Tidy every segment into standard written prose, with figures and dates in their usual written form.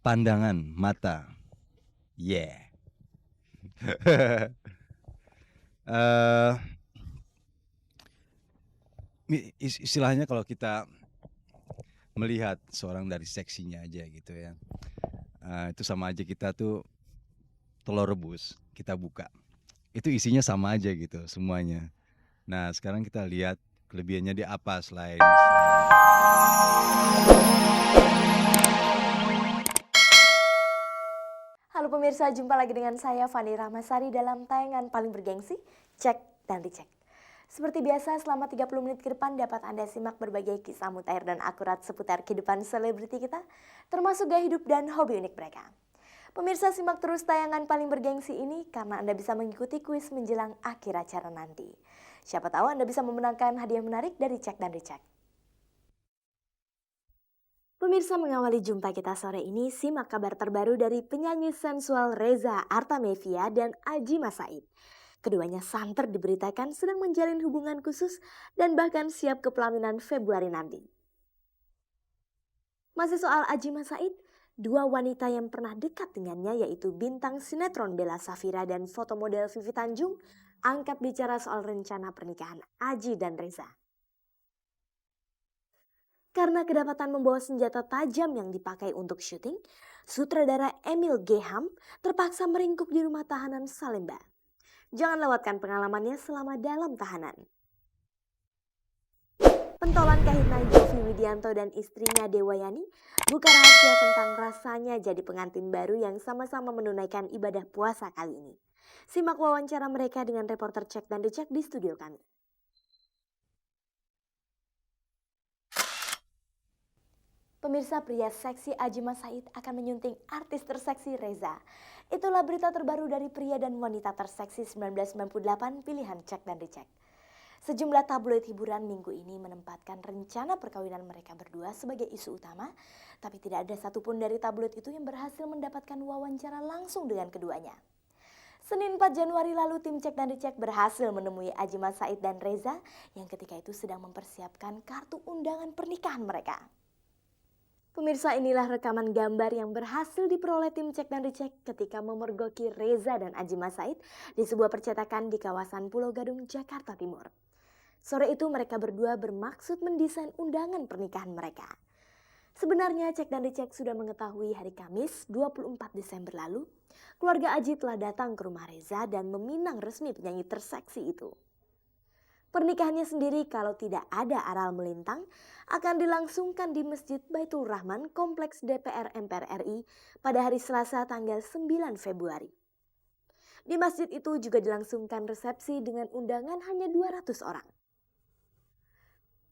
pandangan mata. Yeah. Eh, istilahnya kalau kita melihat seorang dari seksinya aja gitu ya, itu sama aja kita tuh telur rebus kita buka, itu isinya sama aja gitu semuanya. Nah sekarang kita lihat kelebihannya dia apa selain Halo pemirsa, jumpa lagi dengan saya Fani Rahmasari dalam tayangan paling bergengsi, Cek dan Dicek. Seperti biasa, selama 30 menit ke depan dapat Anda simak berbagai kisah mutakhir dan akurat seputar kehidupan selebriti kita, termasuk gaya hidup dan hobi unik mereka. Pemirsa, simak terus tayangan paling bergengsi ini karena Anda bisa mengikuti kuis menjelang akhir acara nanti. Siapa tahu Anda bisa memenangkan hadiah menarik dari Cek dan Dicek. Pemirsa, mengawali jumpa kita sore ini, simak kabar terbaru dari penyanyi sensual Reza Artamevia dan Adjie Massaid. Keduanya santer diberitakan sedang menjalin hubungan khusus dan bahkan siap ke pelaminan Februari nanti. Masih soal Adjie Massaid, dua wanita yang pernah dekat dengannya yaitu bintang sinetron Bella Safira dan fotomodel Vivi Tanjung angkat bicara soal rencana pernikahan Adjie dan Reza. Karena kedapatan membawa senjata tajam yang dipakai untuk syuting, sutradara Emil Geham terpaksa meringkuk di rumah tahanan Salemba. Jangan lewatkan pengalamannya selama dalam tahanan. Pentolan Kahitna Yovie Widianto dan istrinya Dewayani buka rahasia tentang rasanya jadi pengantin baru yang sama-sama menunaikan ibadah puasa kali ini. Simak wawancara mereka dengan reporter Cek dan Dicek di studio kami. Pemirsa, pria seksi Adjie Massaid akan menyunting artis terseksi Reza. Itulah berita terbaru dari pria dan wanita terseksi 1998 pilihan Cek dan Dicek. Sejumlah tabloid hiburan minggu ini menempatkan rencana perkawinan mereka berdua sebagai isu utama, tapi tidak ada satupun dari tabloid itu yang berhasil mendapatkan wawancara langsung dengan keduanya. Senin 4 Januari lalu tim Cek dan Dicek berhasil menemui Adjie Massaid dan Reza yang ketika itu sedang mempersiapkan kartu undangan pernikahan mereka. Pemirsa, inilah rekaman gambar yang berhasil diperoleh tim Cek dan Dicek ketika memergoki Reza dan Adjie Massaid di sebuah percetakan di kawasan Pulau Gadung, Jakarta Timur. Sore itu mereka berdua bermaksud mendesain undangan pernikahan mereka. Sebenarnya Cek dan Dicek sudah mengetahui hari Kamis 24 Desember lalu, keluarga Adjie telah datang ke rumah Reza dan meminang resmi penyanyi terseksi itu. Pernikahannya sendiri kalau tidak ada aral melintang akan dilangsungkan di Masjid Baitul Rahman Kompleks DPR MPR RI pada hari Selasa tanggal 9 Februari. Di masjid itu juga dilangsungkan resepsi dengan undangan hanya 200 orang.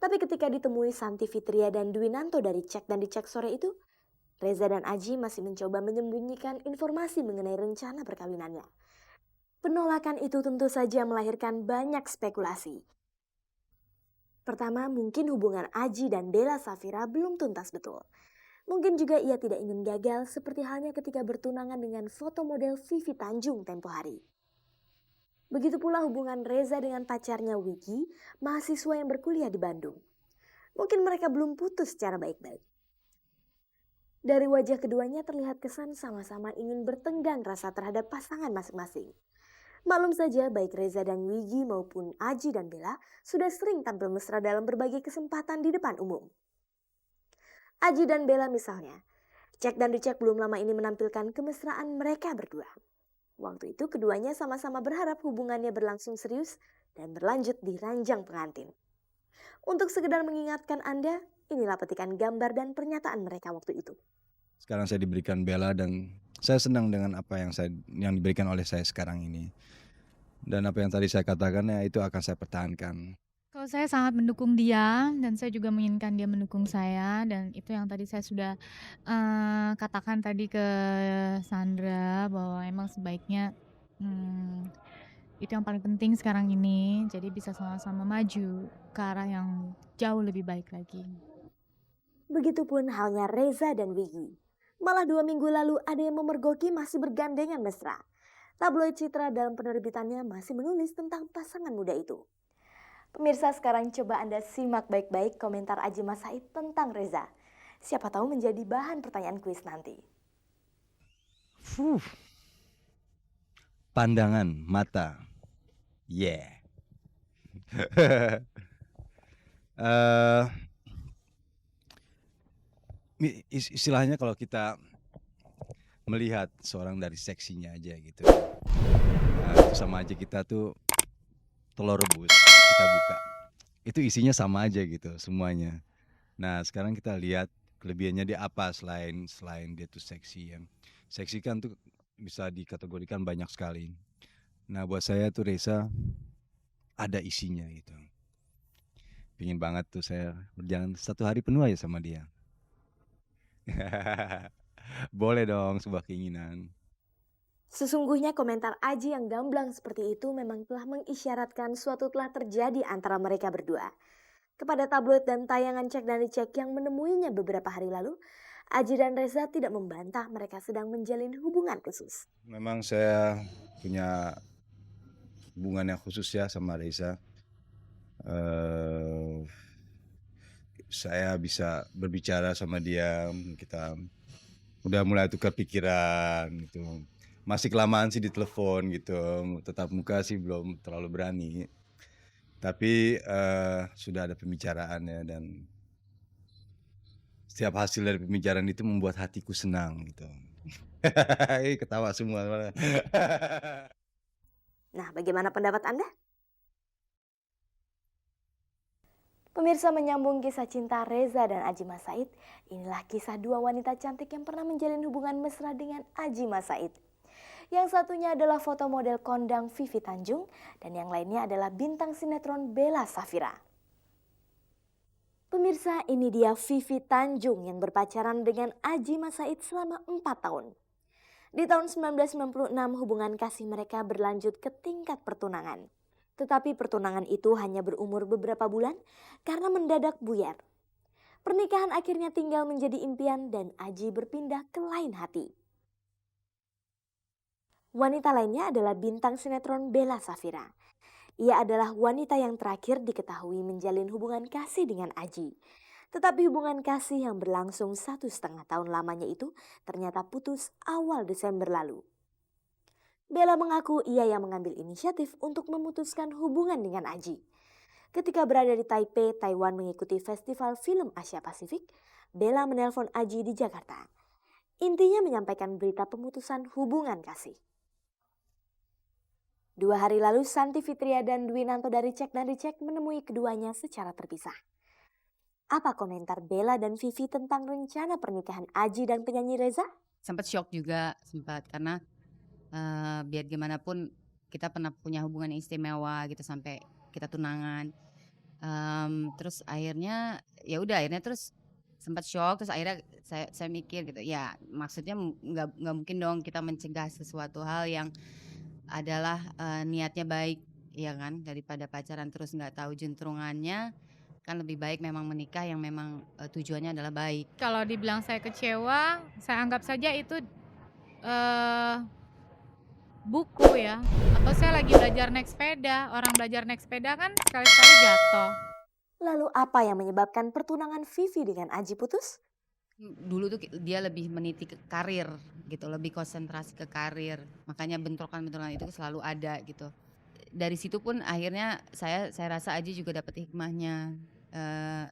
Tapi ketika ditemui Santi Fitria dan Dwinanto dari Cek dan Dicek sore itu, Reza dan Adjie masih mencoba menyembunyikan informasi mengenai rencana perkawinannya. Penolakan itu tentu saja melahirkan banyak spekulasi. Pertama, mungkin hubungan Adjie dan Bella Safira belum tuntas betul. Mungkin juga ia tidak ingin gagal seperti halnya ketika bertunangan dengan fotomodel Vivi Tanjung tempo hari. Begitu pula hubungan Reza dengan pacarnya Wiki, mahasiswa yang berkuliah di Bandung. Mungkin mereka belum putus secara baik-baik. Dari wajah keduanya terlihat kesan sama-sama ingin bertenggang rasa terhadap pasangan masing-masing. Maklum saja baik Reza dan Wigi maupun Adjie dan Bella sudah sering tampil mesra dalam berbagai kesempatan di depan umum. Adjie dan Bella misalnya, Cek dan Dicek belum lama ini menampilkan kemesraan mereka berdua. Waktu itu keduanya sama-sama berharap hubungannya berlangsung serius dan berlanjut di ranjang pengantin. Untuk sekedar mengingatkan Anda, inilah petikan gambar dan pernyataan mereka waktu itu. sekarang saya diberikan Bella dan saya senang dengan apa yang diberikan oleh saya sekarang ini. Dan apa yang tadi saya katakan ya itu akan saya pertahankan. Kalau saya sangat mendukung dia dan saya juga menginginkan dia mendukung saya, dan itu yang tadi saya sudah katakan tadi ke Sandra bahwa emang sebaiknya itu yang paling penting sekarang ini, jadi bisa sama-sama maju ke arah yang jauh lebih baik lagi. Begitupun halnya Reza dan Wigi. Malah 2 minggu lalu ada yang memergoki masih bergandengan mesra. Tabloid Citra dalam penerbitannya masih menulis tentang pasangan muda itu. Pemirsa, sekarang coba Anda simak baik-baik komentar Adjie Massaid tentang Reza. Siapa tahu menjadi bahan pertanyaan kuis nanti. Fuh, pandangan mata, yeah. Eh, istilahnya kalau kita melihat seorang dari seksinya aja gitu, itu sama aja kita tuh telur rebus kita buka, itu isinya sama aja gitu semuanya. Nah sekarang kita lihat kelebihannya dia apa selain dia tuh seksi. Yang seksi kan tuh bisa dikategorikan banyak sekali. Nah buat saya tuh Reza ada isinya gitu. Pingin banget tuh saya berjalan 1 hari penuh aja sama dia. Boleh dong, sebuah keinginan. Sesungguhnya komentar Aji yang gamblang seperti itu memang telah mengisyaratkan suatu telah terjadi antara mereka berdua. Kepada tabloid dan tayangan Cek dan Dicek yang menemuinya beberapa hari lalu, Aji dan Reza tidak membantah mereka sedang menjalin hubungan khusus. Memang saya punya hubungan yang khusus ya sama Reza. Saya bisa berbicara sama dia, kita udah mulai tukar pikiran gitu. Masih kelamaan sih di telepon gitu, tetap muka sih belum terlalu berani. Tapi sudah ada pembicaraan ya, dan setiap hasil dari pembicaraan itu membuat hatiku senang gitu. Ketawa semua. Nah, bagaimana pendapat Anda? Pemirsa, menyambung kisah cinta Reza dan Aji Mas Said, inilah kisah dua wanita cantik yang pernah menjalin hubungan mesra dengan Aji Mas Said. Yang satunya adalah foto model kondang Vivi Tanjung dan yang lainnya adalah bintang sinetron Bella Safira. Pemirsa, ini dia Vivi Tanjung yang berpacaran dengan Aji Mas Said selama 4 tahun. Di tahun 1996 hubungan kasih mereka berlanjut ke tingkat pertunangan. Tetapi pertunangan itu hanya berumur beberapa bulan karena mendadak buyar. Pernikahan akhirnya tinggal menjadi impian dan Aji berpindah ke lain hati. Wanita lainnya adalah bintang sinetron Bella Safira. Ia adalah wanita yang terakhir diketahui menjalin hubungan kasih dengan Aji. Tetapi hubungan kasih yang berlangsung 1,5 tahun lamanya itu ternyata putus awal Desember lalu. Bella mengaku ia yang mengambil inisiatif untuk memutuskan hubungan dengan Aji. Ketika berada di Taipei, Taiwan mengikuti festival film Asia Pasifik, Bella menelpon Aji di Jakarta. Intinya menyampaikan berita pemutusan hubungan kasih. 2 hari lalu, Santi Fitria dan Dwi Nanto dari Cek dan Dicek menemui keduanya secara terpisah. Apa komentar Bella dan Vivi tentang rencana pernikahan Aji dan penyanyi Reza? Sempat shock juga, karena biar gimana pun kita pernah punya hubungan yang istimewa gitu sampai kita tunangan. Terus akhirnya terus sempat shock, terus akhirnya saya mikir gitu, ya maksudnya nggak mungkin dong kita mencegah sesuatu hal yang adalah niatnya baik, ya kan, daripada pacaran terus nggak tahu juntrungannya. Kan lebih baik memang menikah yang memang tujuannya adalah baik. Kalau dibilang saya kecewa, saya anggap saja itu buku ya, atau saya lagi belajar naik sepeda. Orang belajar naik sepeda kan sekali-sekali jatuh. Lalu apa yang menyebabkan pertunangan Vivi dengan Aji putus? Dulu tuh dia lebih meniti ke karir gitu, lebih konsentrasi ke karir. Makanya bentrokan-bentrokan itu selalu ada gitu. Dari situ pun akhirnya saya rasa Aji juga dapat hikmahnya.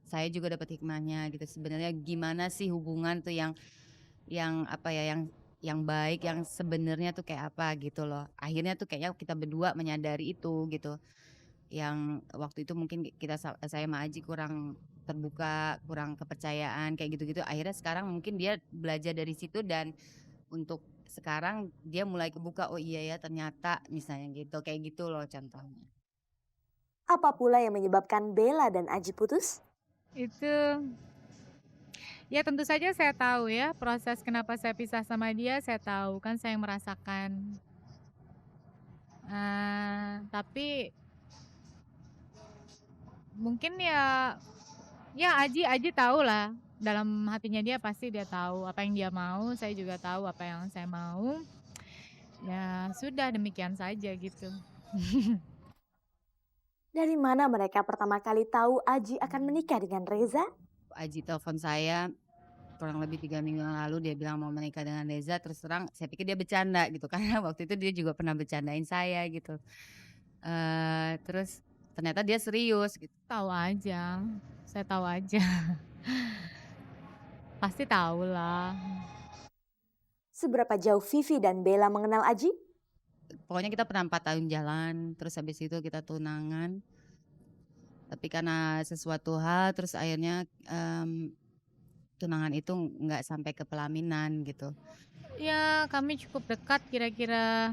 Saya juga dapat hikmahnya gitu. Sebenarnya gimana sih hubungan tuh yang apa ya, yang baik, yang sebenarnya tuh kayak apa gitu loh. Akhirnya tuh kayaknya kita berdua menyadari itu gitu. Yang waktu itu mungkin saya sama Aji kurang terbuka, kurang kepercayaan kayak gitu-gitu. Akhirnya sekarang mungkin dia belajar dari situ dan untuk sekarang dia mulai kebuka, oh iya ya ternyata misalnya gitu, kayak gitu loh contohnya. Apa pula yang menyebabkan Bella dan Aji putus? Itu ya tentu saja saya tahu ya proses kenapa saya pisah sama dia, saya tahu kan, saya yang merasakan. Tapi mungkin ya Aji tahu lah, dalam hatinya dia pasti dia tahu apa yang dia mau, saya juga tahu apa yang saya mau. Ya sudah, demikian saja gitu. Dari mana mereka pertama kali tahu Aji akan menikah dengan Reza? Aji telepon saya kurang lebih 3 minggu yang lalu dia bilang mau menikah dengan Reza, terus terang saya pikir dia bercanda gitu, karena waktu itu dia juga pernah bercandain saya gitu. Terus ternyata dia serius gitu. Tahu aja, saya tahu aja. Pasti tahu lah. Seberapa jauh Vivi dan Bella mengenal Aji? Pokoknya kita pernah 4 tahun jalan, terus habis itu kita tunangan. Tapi karena sesuatu hal terus akhirnya tunangan itu nggak sampai ke pelaminan gitu. Ya kami cukup dekat kira-kira